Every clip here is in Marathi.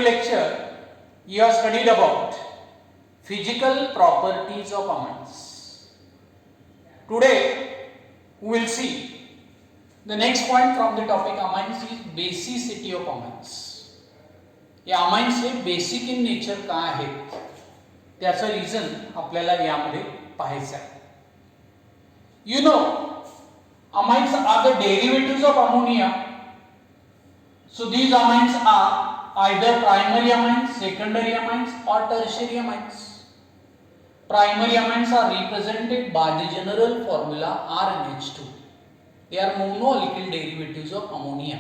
lecture, you have studied about physical properties of amines. Today, we will see the next point from the topic amines is basicity of amines. या amines हे basic in nature का आहेत त्याचं reason आपल्याला यामध्ये पाहायचं आहे. You know, amines are the derivatives of ammonia. So these amines are either primary amines, secondary amines or tertiary amines. Primary amines are represented by the general formula RNH2. They are monoalkyl derivatives of ammonia.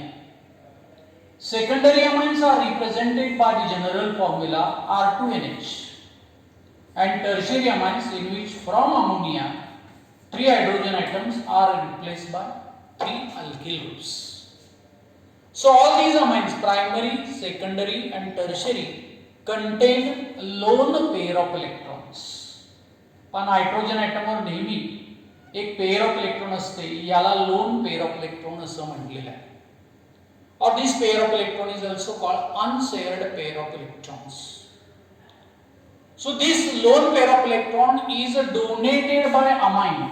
Secondary amines are represented by the general formula R2NH. And tertiary amines in which from ammonia 3 hydrogen atoms are replaced by 3 alkyl groups. So all these amines, primary, secondary and tertiary, contain lone pair of electrons. पण हायड्रोजन ॲटमवर नेहमी एक पेअर ऑफ इलेक्ट्रॉन असते, याला लोन पेअर ऑफ इलेक्ट्रॉन असं म्हटलेलं आहे. Or this pair of electron is also called unshared pair of electrons. So this lone pair of electron is donated by amine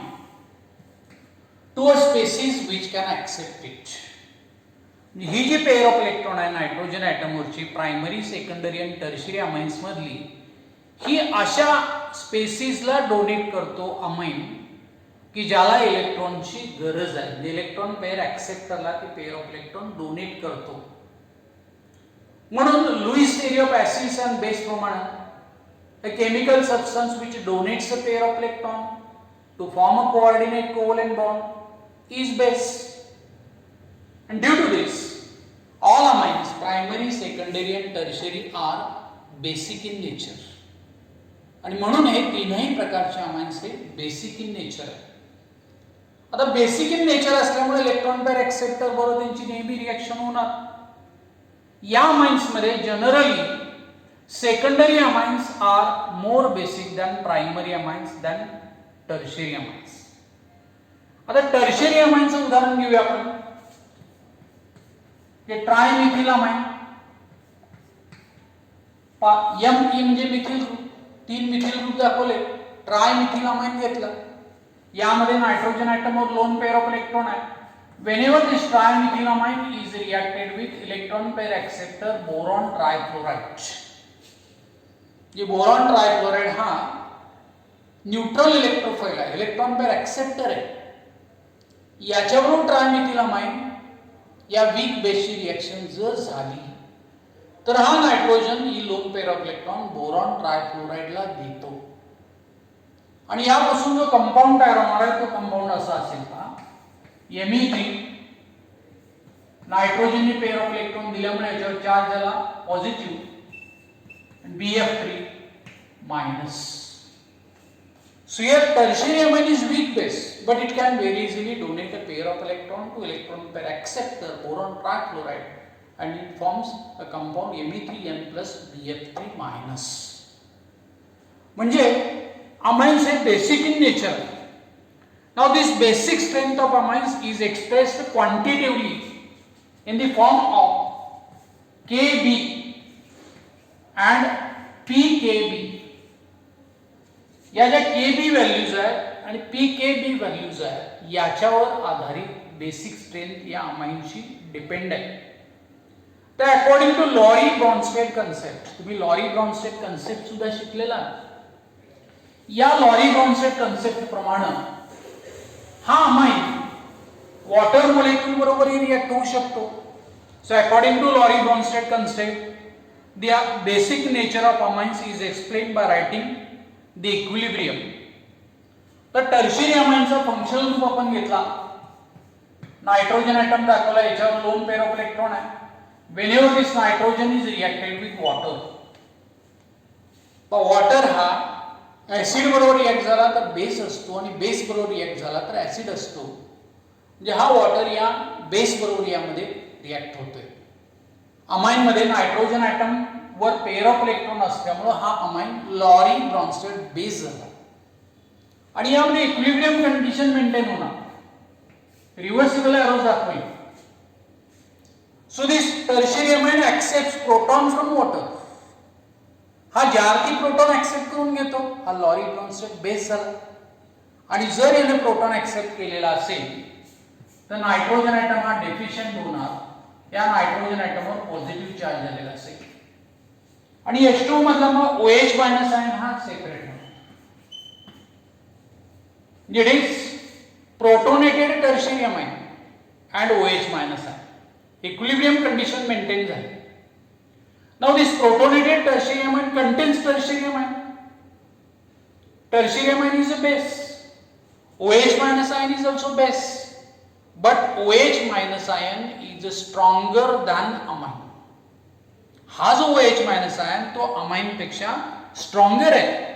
to a species which can accept it. ही जी पेअर ऑफ इलेक्ट्रॉन आहे नायट्रोजन ॲटमवरची प्रायमरी, सेकंडरी आणि टर्शियरी अमाइन्स मधली, ही अशा स्पेसीजला डोनेट करतो अमाइन की ज्याला इलेक्ट्रॉनची गरज आहे. इलेक्ट्रॉन पेअर ॲक्सेप्टरला ती पेअर ऑफ इलेक्ट्रॉन डोनेट करतो. म्हणून Lewis theory of acids and base प्रमाणे a chemical substance which donates a pair of electron to form a coordinate covalent bond is base. And due to this, all amines, primary, secondary and tertiary are basic in nature. आणि म्हणून हे तीनही प्रकारचे अमाइन्स हे बेसिक इन नेचर आहे. आता बेसिक इन नेचर असल्यामुळे इलेक्ट्रॉन पेअर ॲक्सेप्टर बरोबर त्यांची नेहमी रिएक्शन होणार. या अमाइन्स मध्ये generally secondary amines are more basic than primary amines than tertiary amines. आता टर्शियरी अमाइन्सचं उदाहरण घेऊया आपण. ट्रायमिथिल अमाइन, M3 म्हणजे मिथिल ग्रुप, 3 मिथिल ग्रुप दाखवले. ट्रायमिथिल अमाइन घेतला, यामध्ये नायट्रोजन ॲटमवर लोन पेअर ऑफ इलेक्ट्रॉन आहे. whenever this trimethyl amine is reacted with electron pair acceptor boron trifluoride. ये बोरॉन ट्रायफ्लोराइड हा न्यूट्रल इलेक्ट्रोफाइल आहे, इलेक्ट्रॉन पेअर ॲक्सेप्टर आहे. याच्यावरून ट्रायमिथिल अमाइन या वीक बेसची रिएक्शन जर झाली तर हा नायट्रोजन ही lone pair of electron boron ट्रायफ्लोराइडला देतो आणि यापासून जो कंपाऊंड तयार होणार आहे तो कंपाऊंड असा असेल का, Me3 नायट्रोजनने पेअर ऑफ इलेक्ट्रॉन दिल्यामुळे याच्यावर चार्ज झाला पॉझिटिव्ह आणि BF3 minus. So here tertiary amine is weak base, but it can very easily donate a pair of electron to electron pair acceptor boron trifluoride and it forms a compound Me3n plus BF3 minus. म्हणजे amines हे basic in nature. Now this basic strength of amines is expressed quantitatively in the form of Kb and pKb. या ज्या Kb व्हॅल्यूज आहेत आणि pKb व्हॅल्यूज आहेत याच्यावर आधारित बेसिक स्ट्रेंथ या अमाइनची डिपेंड आहे. तर according to Lowry Bronsted concept, तुम्ही लॉरी ब्रॉन्स्टेड कन्सेप्ट सुद्धा शिकलेला. या लॉरी ब्रॉन्स्टेड कन्सेप्ट प्रमाणे हा अमाइन वॉटर मॉलिक्यूल बरोबरही रिएक्ट होऊ शकतो. So according to Lowry Bronsted concept the basic nature of amines is explained by writing the equilibrium. तर टर्शियरी अमाइनचा फंक्शनल ग्रुप आपण घेतला. नायट्रोजन ॲटम दाखवला, याच्यावर लोन पेअर ऑफ इलेक्ट्रॉन आहे. whenever this nitrogen is reacted with water, water हा ऍसिड बरोबर रिएक्ट झाला तर बेस असतो आणि बेस बरोबर रिएक्ट झाला तर ऍसिड असतो. म्हणजे हा वॉटर या बेस बरोबर यामध्ये रिएक्ट होतोय. अमाइन मध्ये नायट्रोजन ॲटम वर पेअर ऑफ इलेक्ट्रॉन असल्यामुळे हा अमाइन लॉरी ब्रॉन्स्टेड बेस झाला आणि यामध्ये इक्विलिब्रियम कंडिशन मेंटेन होणार. रिव्हर्सिबल एरोज दाखवली. So this tertiary amine accepts proton from water. हा ज्यावरती प्रोटॉन ऍक्सेप्ट करून घेतो हा लॉरी ब्रॉन्स्टेड बेस झाला. आणि जर याने प्रोटॉन ऍक्सेप्ट केलेला असेल तर नायट्रोजन ॲटम हा डेफिशियंट होणार. या नायट्रोजन ॲटमवर पॉझिटिव्ह चार्ज झालेला असेल आणि H2 मधला मग OH मायनस आयन हा सेपरेट होणार. It is protonated tertiary amine and OH minus ion. Equilibrium condition maintained झाली. Now this protonated tertiary amine contains tertiary amine. Tertiary amine is a base. OH minus ion is also base. But OH minus ion is stronger than amine. हा जो OH minus ion तो amine पेक्षा stronger आहे.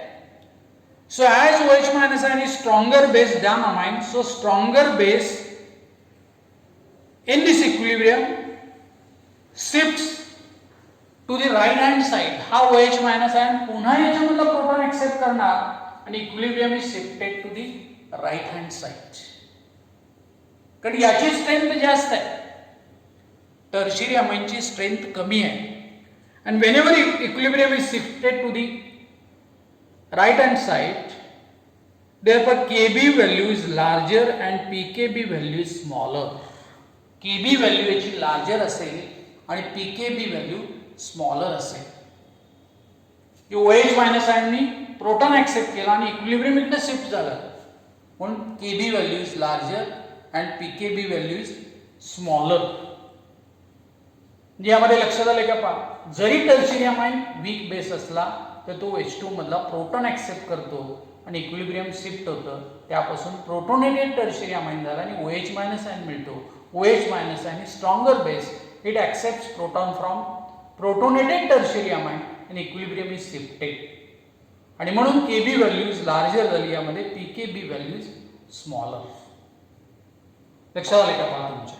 So as OH minus ion is stronger base than amine, so stronger base in this equilibrium shifts to the right hand side. हा OH minus ion पुन्हा याच्यामधला प्रोटॉन ऍक्सेप्ट करणार आणि equilibrium is shifted to the right hand side. कारण याची स्ट्रेंथ जास्त आहे, टर्शियरी अमाइनची स्ट्रेंथ कमी आहे. and whenever equilibrium is shifted to the right hand side, therefore Kb value is larger and Pkb value is smaller. Kb value याची larger असेल आणि Pkb value smaller असेल. OH मायनस आयननी प्रोटॉन ऍक्सेप्ट केला आणि इक्विलिब्रियम इकडे शिफ्ट झाला म्हणून Kb value is larger and Pkb value is smaller. यामध्ये लक्षात आलं का पहा, जरी टर्शियरी अमाइन वीक बेस असला तर तो H2 मधला प्रोटॉन ऍक्सेप्ट करतो आणि इक्विलिब्रियम शिफ्ट होतं. त्यापासून प्रोटोनेटेड टर्शियरी अमाइन झाला आणि OH मायनस आयन मिळतो. OH minus ion is stronger base. It accepts proton from protonated tertiary amine आणि इक्विलिब्रियम इज शिफ्टेड. आणि म्हणून Kb व्हॅल्यू इज लार्जर झाली, यामध्ये Pkb व्हॅल्यू इज स्मॉलर. लक्षात आले का पहा तुमच्या.